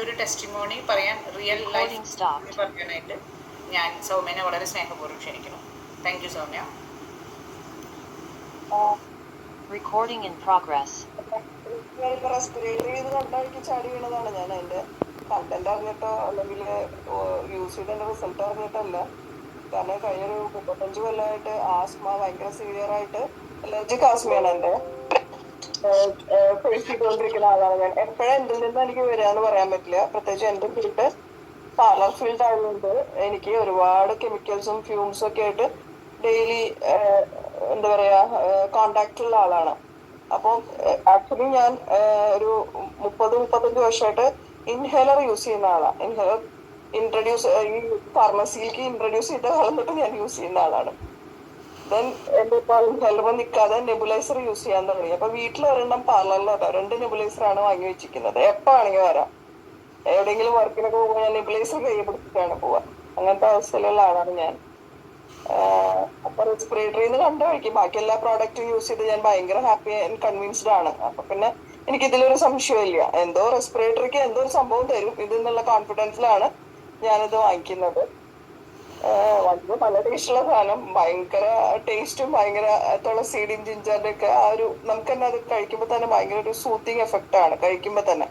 ഒരു ടെസ്റ്റിമോണി പറയാൻ, real life പറയാനായിട്ട് ഞാൻ സൗമ്യനെ വളരെ സ്നേഹപൂർവ്വം ക്ഷണിക്കുന്നു. Thank you Soumya. Recording in progress. Respiratory ഇത് കണ്ടാക്കി ചാടി വീണതാണ്. ഞാൻ അതിന്റെ കണ്ടന്റ് അറിഞ്ഞിട്ടോ അല്ലെങ്കിൽ യൂസ് ചെയ്തതിന്റെ റിസൾട്ട് അറിഞ്ഞിട്ടല്ല. കാരണം കഴിഞ്ഞൊരു 35 കൊല്ലമായിട്ട് ആസ്മ ഭയങ്കര സിവിയർ ആയിട്ട് അലർജിക് ആസ്മയാണ് എൻ്റെ ഫേസ് ചെയ്തുകൊണ്ടിരിക്കുന്ന ആളാണ് ഞാൻ. എപ്പോഴും എന്തിൽ നിന്ന് എനിക്ക് വരികയെന്ന് പറയാൻ പറ്റില്ല. പ്രത്യേകിച്ച് എൻ്റെ ഫീൽഡ് പാർലർ ഫീൽഡ് ആയതുകൊണ്ട് എനിക്ക് ഒരുപാട് കെമിക്കൽസും ഫ്യൂംസും ഒക്കെ ആയിട്ട് ഡെയിലി എന്താ പറയാ കോണ്ടാക്റ്റുള്ള ആളാണ്. അപ്പം ആക്ച്വലി ഞാൻ ഒരു 30-35 വർഷമായിട്ട് ഇൻഹേലർ യൂസ് ചെയ്യുന്ന ആളാണ്. ഇൻഹേലർ ഈ ഫാർമസിയിലേക്ക് ഇൻട്രൊഡ്യൂസ് ചെയ്ത കാലം തൊട്ട് ഞാൻ യൂസ് ചെയ്യുന്ന ആളാണ്. ദെൻ എന്റെ ഇപ്പൊ ഇൻഹേലർ നിൽക്കാതെ നെബുലൈസർ യൂസ് ചെയ്യാൻ തുടങ്ങി. അപ്പൊ വീട്ടിൽ ഒരെണ്ണം പാർലറിലോ 2 നെബുലൈസറാണ് വാങ്ങി വെച്ചിരിക്കുന്നത്. എപ്പോ ആണെങ്കിൽ വരാം. എവിടെയെങ്കിലും വർക്കിനൊക്കെ പോകുമ്പോൾ ഞാൻ നെബുലൈസർ കൈ പിടിച്ചിട്ടാണ് പോവുക. അങ്ങനത്തെ അവസ്ഥയിലുള്ള ആളാണ് ഞാൻ. അപ്പൊ റെസ്പിറേറ്ററിന്ന് കണ്ടു കഴിക്കും. ബാക്കി എല്ലാ പ്രോഡക്റ്റും യൂസ് ചെയ്ത് ഞാൻ ഭയങ്കര ഹാപ്പി ആൻഡ് കൺവിൻസ്ഡ് ആണ്. അപ്പൊ പിന്നെ എനിക്ക് ഇതിലൊരു സംശയമില്ല. എന്തോ റെസ്പിറേറ്ററിക്ക് എന്തോ ഒരു സംഭവം തരും ഇതെന്നുള്ള കോൺഫിഡൻസിലാണ് ഞാനിത് വാങ്ങിക്കുന്നത്. വളരെ നല്ല ടേസ്റ്റുള്ള സാധനം, ഭയങ്കര ടേസ്റ്റും ഭയങ്കര തുളസിയുടെയും ജിഞ്ചറിന്റെ ഒക്കെ ആ ഒരു നമുക്ക് തന്നെ അത് കഴിക്കുമ്പോൾ തന്നെ ഭയങ്കര ഒരു സൂത്തിങ് എഫക്റ്റ് ആണ് കഴിക്കുമ്പോൾ തന്നെ.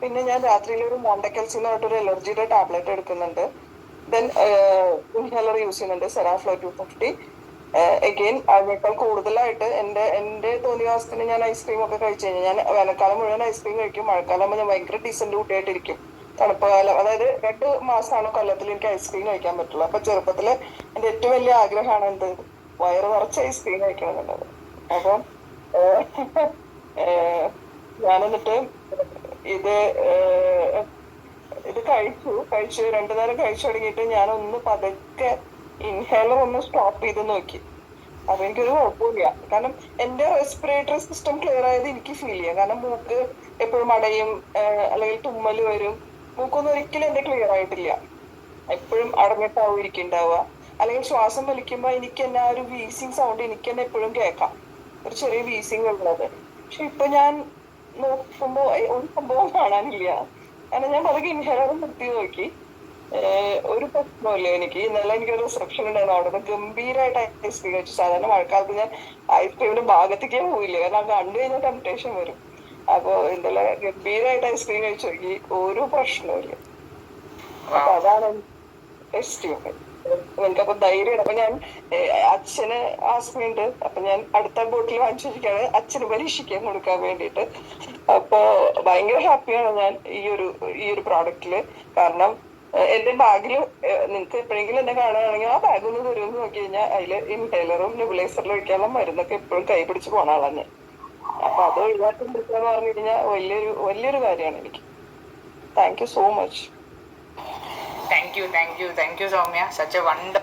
പിന്നെ ഞാൻ രാത്രിയിൽ ഒരു മോണ്ടക്കൽസി എന്ന് പറഞ്ഞിട്ടൊരു അലർജിയുടെ ടാബ്ലറ്റ് എടുക്കുന്നുണ്ട്. ദെൻ ഇൻഹേലർ യൂസ് ചെയ്യുന്നുണ്ട്, സെറാഫ്ലോ 250. എഗെയിൻ അതിനേക്കാൾ കൂടുതലായിട്ട് എൻ്റെ തോന്നിവാസത്തിന് ഞാൻ ഐസ്ക്രീം ഒക്കെ കഴിച്ചു കഴിഞ്ഞാൽ ഞാൻ വേനൽക്കാലം മുഴുവൻ ഐസ്ക്രീം കഴിക്കും. മഴക്കാലം ആകുമ്പോൾ ഞാൻ ഭയങ്കര ഡീസന്റ് കുട്ടിയായിട്ടിരിക്കും. തണുപ്പ് കാലം, അതായത് 2 മാസമാണ് കൊല്ലത്തിൽ എനിക്ക് ഐസ്ക്രീം കഴിക്കാൻ പറ്റുള്ളൂ. അപ്പൊ ചെറുപ്പത്തില് എൻ്റെ ഏറ്റവും വലിയ ആഗ്രഹമാണ് എന്ത്, വയറ് നിറച്ച് ഐസ്ക്രീം കഴിക്കണം എന്നുള്ളത്. അപ്പം ഞാൻ എന്നിട്ട് ഇത് കഴിച്ചു 2 നേരം കഴിച്ചു തുടങ്ങിയിട്ട് ഞാനൊന്ന് പതുക്കെ ഇൻഹേലർ ഒന്ന് സ്റ്റോപ്പ് ചെയ്ത് നോക്കി. അപ്പൊ എനിക്കൊരു കുഴപ്പമില്ല. കാരണം എന്റെ റെസ്പിറേറ്ററി സിസ്റ്റം ക്ലിയർ ആയത് എനിക്ക് ഫീൽ ചെയ്യാം. കാരണം മൂക്ക് എപ്പോഴും അടയും, അല്ലെങ്കിൽ തുമ്മല് വരും. മൂക്കൊന്നും ഒരിക്കലും എന്റെ ക്ലിയർ ആയിട്ടില്ല. എപ്പോഴും അടഞ്ഞിട്ടാവും ഇരിക്കുന്നുണ്ടാവുക. അല്ലെങ്കിൽ ശ്വാസം വലിക്കുമ്പോൾ എനിക്ക് തന്നെ ആ ഒരു വീസിങ് സൗണ്ട് എനിക്ക് തന്നെ എപ്പോഴും കേൾക്കാം, ഒരു ചെറിയ വീസിങ് ഉള്ളത്. പക്ഷെ ഇപ്പൊ ഞാൻ നോക്കുമ്പോ ഒരു സംഭവം കാണാനില്ല. കാരണം ഞാൻ പതുക്കെ ഇൻഹേലർ നിർത്തി നോക്കി. ഒരു പ്രശ്നമില്ല എനിക്ക്. ഇന്നലെ എനിക്കൊരു റിസപ്ഷൻ ഉണ്ടായിരുന്നു. അവിടെ നിന്ന് ഗംഭീരമായിട്ട് ഐസ്ക്രീം കഴിച്ചു. സാധാരണ മഴക്കാലത്ത് ഞാൻ ഐസ്ക്രീമിന്റെ ഭാഗത്തേക്കേ പോയില്ല, കാരണം അത് കണ്ടു കഴിഞ്ഞാൽ ടെംപ്ടേഷൻ വരും. അപ്പൊ ഇന്നലെ ഗംഭീരമായിട്ട് ഐസ്ക്രീം കഴിച്ചു നോക്കി, ഒരു പ്രശ്നമില്ല. അപ്പൊ അതാണ് ടെസ്റ്റ്. എനിക്കപ്പൊ ധൈര്യമാണ്. അപ്പൊ ഞാൻ അച്ഛന് ആസ്മയുണ്ട്. അപ്പൊ ഞാൻ അടുത്ത ബോട്ടിൽ വാങ്ങിച്ചു വെച്ചിരിക്കുകയാണ് അച്ഛന് പരീക്ഷിക്കാൻ കൊടുക്കാൻ വേണ്ടിയിട്ട്. അപ്പൊ ഭയങ്കര ഹാപ്പിയാണ് ഞാൻ ഈ ഒരു പ്രോഡക്റ്റില്. കാരണം എന്റെ ബാഗില് നിങ്ങൾക്ക് എപ്പോഴെങ്കിലും എന്നെ കാണുകയാണെങ്കിൽ ആ ബാഗ് ഒന്ന് തരുമെന്ന് നോക്കി കഴിഞ്ഞാൽ അതില് ഇൻഹേലറും നെബുലൈസറിലും ഒഴിക്കാനുള്ള മരുന്നൊക്കെ എപ്പോഴും കൈ പിടിച്ച് പോണ ആളാണ് ഞാൻ. അപ്പൊ അത് ഒഴിവാക്കിയെടുക്കാന്ന് പറഞ്ഞു കഴിഞ്ഞാൽ വലിയൊരു കാര്യമാണ് എനിക്ക്. Thank you so much. Thank you Soumya. Such A wonder